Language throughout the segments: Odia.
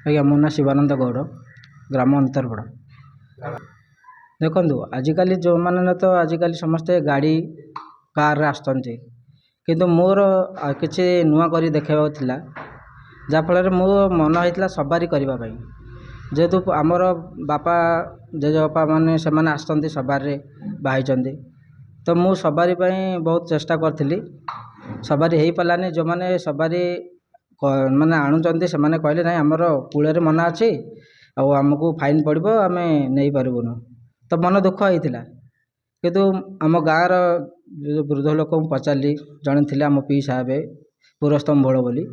ଆଜ୍ଞା ମୋ ନାଁ ଶିବାନନ୍ଦ ଗୌଡ଼, ଗ୍ରାମ ଅନ୍ତରପଡ଼ା। ଦେଖନ୍ତୁ ଆଜିକାଲି ଯେଉଁମାନେ ତ ଆଜିକାଲି ସମସ୍ତେ ଗାଡ଼ି କାର୍ରେ ଆସୁଛନ୍ତି, କିନ୍ତୁ ମୋର କିଛି ନୂଆ କରି ଦେଖାଇବାକୁ ଥିଲା, ଯାହାଫଳରେ ମୋ ମନ ହେଇଥିଲା ସବାରି କରିବା ପାଇଁ। ଯେହେତୁ ଆମର ବାପା ଜେଜେବାପା ସେମାନେ ଆସୁଛନ୍ତି ସବାରିରେ ବାହାରିଛନ୍ତି, ତ ମୁଁ ସବାରି ପାଇଁ ବହୁତ ଚେଷ୍ଟା କରିଥିଲି। ସବାରି ହେଇପାରିଲାନି। ଯେଉଁମାନେ ସବାରି ଆଣୁଛନ୍ତି ସେମାନେ କହିଲେ ନାହିଁ ଆମର କୂଳରେ ମନା ଅଛି, ଆଉ ଆମକୁ ଫାଇନ୍ ପଡ଼ିବ, ଆମେ ନେଇପାରିବୁନୁ। ତ ମନ ଦୁଃଖ ହେଇଥିଲା। କିନ୍ତୁ ଆମ ଗାଁର ବୃଦ୍ଧ ଲୋକଙ୍କୁ ପଚାରିଲି, ଜଣେ ଥିଲେ ଆମ ପିଇସା ହେବେ ପୁରସ୍ତମ ଭୋଳ ବୋଲି,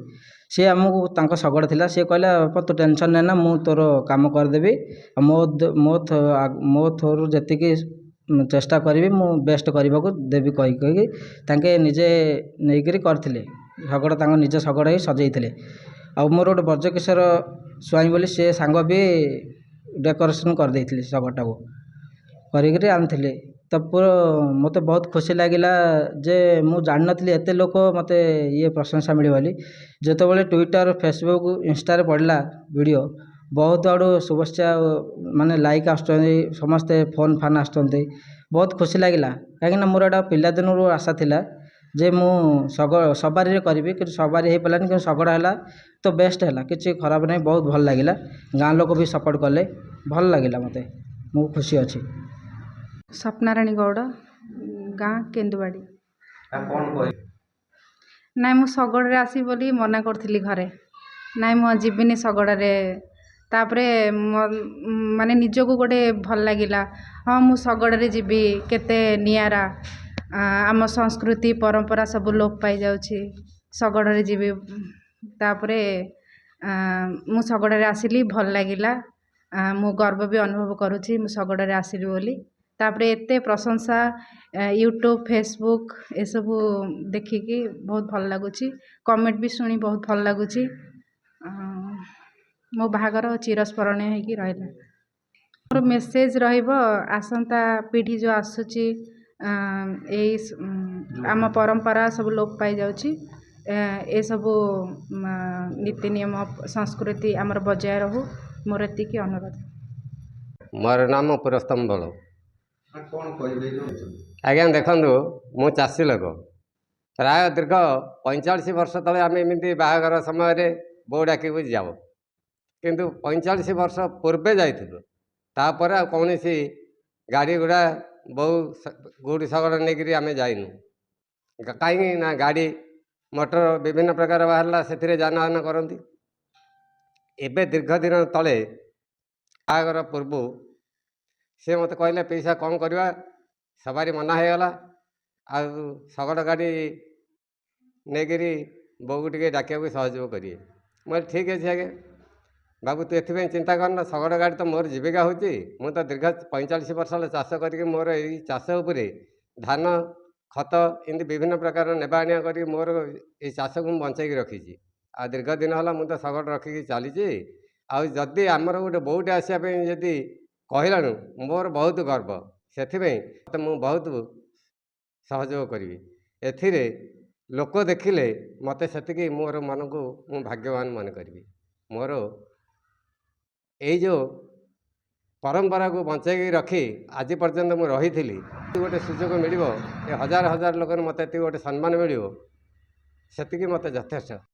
ସିଏ ଆମକୁ ତାଙ୍କ ଶଗଡ଼ ଥିଲା, ସିଏ କହିଲା ତୁ ଟେନସନ୍ ନେନା, ମୁଁ ତୋର କାମ କରିଦେବି, ଆଉ ମୋ ଥ୍ରୋରୁ ଯେତିକି ଚେଷ୍ଟା କରିବି ମୁଁ ବେଷ୍ଟ କରିବାକୁ ଦେବି କହିକି ତାଙ୍କେ ନିଜେ ନେଇକରି କରିଥିଲେ। ଶଗଡ଼ ତାଙ୍କ ନିଜ ଶଗଡ଼ ହିଁ ସଜେଇଥିଲେ। ଆଉ ମୋର ଗୋଟେ ବ୍ରଜକିଶୋର ସ୍ୱାଇଁ ବୋଲି ସେ ସାଙ୍ଗ ବି ଡେକୋରେସନ୍ କରିଦେଇଥିଲେ ଶଗଡ଼ଟାକୁ କରିକିରି ଆଣିଥିଲେ। ତ ମୋତେ ବହୁତ ଖୁସି ଲାଗିଲା ଯେ ମୁଁ ଜାଣିନଥିଲି ଏତେ ଲୋକ ମୋତେ ପ୍ରଶଂସା ମିଳିବ ବୋଲି। ଯେତେବେଳେ ଟ୍ୱିଟର୍, ଫେସବୁକ୍, ଇନଷ୍ଟାରେ ପଡ଼ିଲା ଭିଡ଼ିଓ, ବହୁତ ଆଡ଼ୁ ଶୁଭେଚ୍ଛା ଲାଇକ୍ ଆସୁଛନ୍ତି, ସମସ୍ତେ ଫୋନ୍ ଫାନ୍ ଆସୁଛନ୍ତି। ବହୁତ ଖୁସି ଲାଗିଲା, କାହିଁକିନା ମୋର ଏଇଟା ପିଲାଦିନରୁ ଆଶା ଥିଲା ଯେ ମୁଁ ସବାରିରେ କରିବି, କିନ୍ତୁ ସବାରି ହେଇପାରିଲାନି। କିନ୍ତୁ ଶଗଡ଼ ହେଲା ତ ବେଷ୍ଟ ହେଲା, କିଛି ଖରାପ ନାହିଁ, ବହୁତ ଭଲ ଲାଗିଲା। ଗାଁ ଲୋକ ବି ସପୋର୍ଟ କଲେ, ଭଲ ଲାଗିଲା ମୋତେ, ମୁଁ ଖୁସି ଅଛି। ସ୍ୱପ୍ନାରାଣୀ ଗୌଡ଼, ଗାଁ କେନ୍ଦୁବାଡ଼ି। ନାଇଁ ମୁଁ ଶଗଡ଼ରେ ଆସିବି ବୋଲି ମନା କରୁଥିଲି ଘରେ, ନାଇଁ ମୁଁ ଯିବିନି ଶଗଡ଼ରେ। ତାପରେ ନିଜକୁ ଗୋଟେ ଭଲ ଲାଗିଲା, ହଁ ମୁଁ ଶଗଡ଼ରେ ଯିବି, କେତେ ନିଆରା, ଆମ ସଂସ୍କୃତି ପରମ୍ପରା ସବୁ ଲୋପ ପାଇଯାଉଛି, ଶଗଡ଼ରେ ଯିବି। ତାପରେ ମୁଁ ଶଗଡ଼ରେ ଆସିଲି, ଭଲ ଲାଗିଲା। ମୁଁ ଗର୍ବ ବି ଅନୁଭବ କରୁଛି ମୁଁ ଶଗଡ଼ରେ ଆସିଲି ବୋଲି। ତାପରେ ଏତେ ପ୍ରଶଂସା ୟୁଟ୍ୟୁବ୍, ଫେସବୁକ୍ ଏସବୁ ଦେଖିକି ବହୁତ ଭଲ ଲାଗୁଛି। କମେଣ୍ଟ ବି ଶୁଣି ବହୁତ ଭଲ ଲାଗୁଛି। ମୋ ବାହାଘର ଚିରସ୍ମରଣୀୟ ହେଇକି ରହିଲା। ମୋର ମେସେଜ ରହିବ, ଆସନ୍ତା ପିଢ଼ି ଯେଉଁ ଆସୁଛି, ଏଇ ଆମ ପରମ୍ପରା ସବୁ ଲୋପ ପାଇଯାଉଛି, ଏସବୁ ନୀତି ନିୟମ ସଂସ୍କୃତି ଆମର ବଜାୟ ରହୁ, ମୋର ଏତିକି ଅନୁରୋଧ। ମୋର ନାମ ପୁରସ୍ତମ ଭୋଳ। ଆଜ୍ଞା ଦେଖନ୍ତୁ, ମୁଁ ଚାଷୀ ଲୋକ। ପ୍ରାୟ ଦୀର୍ଘ 45 ବର୍ଷ ତଳେ ଆମେ ଏମିତି ବାହାଘର ସମୟରେ ବୋଉ ଡାକିବୁ ଯାଉ, କିନ୍ତୁ 45 ବର୍ଷ ପୂର୍ବେ ଯାଇଥିଲୁ। ତାପରେ ଆଉ କୌଣସି ଗାଡ଼ି ଗୁଡ଼ା ବୋଉ ଗୁଡ଼ି ଶଗଡ଼ ନେଇକରି ଆମେ ଯାଇନୁ। କାହିଁକି ନା ଗାଡ଼ି ମଟର ବିଭିନ୍ନ ପ୍ରକାର ବାହାରିଲା, ସେଥିରେ ଯାନବାହନ କରନ୍ତି। ଏବେ ଦୀର୍ଘ ଦିନ ତଳେ ବାହାଘର ପୂର୍ବରୁ ସେ ମୋତେ କହିଲେ, ପଇସା କ'ଣ କରିବା, ସବାରି ମନା ହେଇଗଲା, ଆଉ ଶଗଡ଼ ଗାଡ଼ି ନେଇକରି ବୋଉକୁ ଟିକେ ଡାକିବାକୁ ସହଯୋଗ କରିବେ। ମୁଁ କହିଲି ଠିକ୍ ଅଛି ଆଜ୍ଞା ବାବୁ, ତୁ ଏଥିପାଇଁ ଚିନ୍ତା କରନା, ଶଗଡ଼ ଗାଡ଼ି ତ ମୋର ଜୀବିକା ହେଉଛି। ମୁଁ ତ ଦୀର୍ଘ 45 ବର୍ଷ ହେଲା ଚାଷ କରିକି ମୋର ଏଇ ଚାଷ ଉପରେ ଧାନ, ଖତ ଏମିତି ବିଭିନ୍ନ ପ୍ରକାର ନେବା ଆଣିବା କରିକି ମୋର ଏଇ ଚାଷକୁ ମୁଁ ବଞ୍ଚେଇକି ରଖିଛି। ଆଉ ଦୀର୍ଘ ଦିନ ହେଲା ମୁଁ ତ ଶଗଡ଼ ରଖିକି ଚାଲିଛି। ଆଉ ଯଦି ଆମର ଗୋଟେ ବୋଉଟେ ଆସିବା ପାଇଁ ଯଦି କହିଲାଣୁ, ମୋର ବହୁତ ଗର୍ବ। ସେଥିପାଇଁ ମୁଁ ବହୁତ ସହଯୋଗ କରିବି। ଏଥିରେ ଲୋକ ଦେଖିଲେ ମୋତେ ସେତିକି ମୋର ମନକୁ ମୁଁ ଭାଗ୍ୟବାନ ମନେ କରିବି। ମୋର ଏଇ ଯେଉଁ ପରମ୍ପରାକୁ ବଞ୍ଚେଇକି ରଖି ଆଜି ପର୍ଯ୍ୟନ୍ତ ମୁଁ ରହିଥିଲି, ଗୋଟେ ସୁଯୋଗ ମିଳିବ, ଏ ହଜାର ହଜାର ଲୋକରେ ମୋତେ ଏତିକି ଗୋଟେ ସମ୍ମାନ ମିଳିବ, ସେତିକି ମୋତେ ଯଥେଷ୍ଟ।